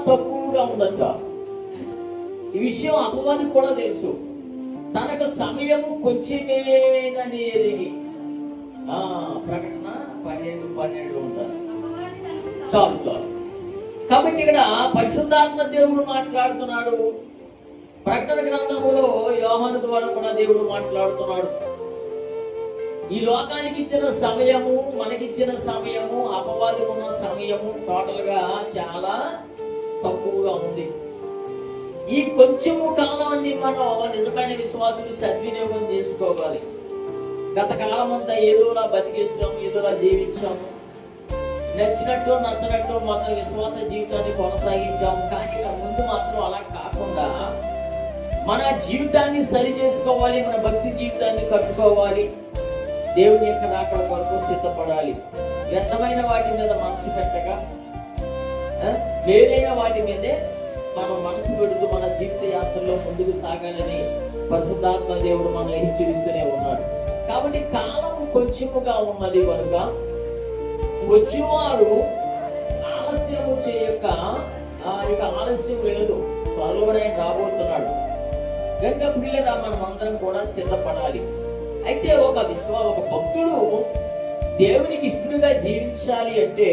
తక్కువగా ఉందంట. ఈ విషయం అపవాదికి కూడా తెలుసు. తనకు సమయము కొంచెమేనని ఎరిగి ప్రకటన 12 ఉంటారు. చాలు. కాబట్టి ఇక్కడ పరిశుద్ధాత్మ దేవుడు మాట్లాడుతున్నాడు. ప్రకటన గ్రంథములో యోహాను ద్వారా కూడా దేవుడు మాట్లాడుతున్నాడు. ఈ లోకానికి ఇచ్చిన సమయము, మనకిచ్చిన సమయము, అపవాది ఉన్న సమయము టోటల్ గా చాలా తక్కువగా ఉంది. ఈ కొంచెము కాలాన్ని మనం నిజమైన విశ్వాసులు సద్వినియోగం చేసుకోవాలి. గత కాలం అంతా ఏదోలా బతికేసాము, ఏదోలా జీవించాము, నచ్చినట్టు నచ్చినట్టు మన విశ్వాస జీవితాన్ని కొనసాగించాము. కానీ ముందు మాత్రం అలా కాకుండా మన జీవితాన్ని సరి చేసుకోవాలి, మన భక్తి జీవితాన్ని కట్టుకోవాలి, దేవుని యొక్క రాకడ కొరకు సిద్ధపడాలి. వ్యర్థమైన వాటి మీద మనసు పెట్టగా వేరైన వాటి మీదే మనం మనసు పెడుతూ మన జీవిత యాత్రలో ముందుకు సాగాలని పరిశుద్ధాత్మ దేవుడు మనల్ని హెచ్చరిస్తూనే ఉన్నాడు. కాబట్టి కాలం కొంచెముగా ఉన్నది కనుక వచ్చేవారు ఆలస్యము చేయక, ఇక ఆలస్యం లేదు, త్వరలోనే రాబోతున్నాడు కనుక పిల్లగా మనం అందరం కూడా సిద్ధపడాలి. అయితే ఒక భక్తుడు దేవునికి ఇష్టడుగా జీవించాలి అంటే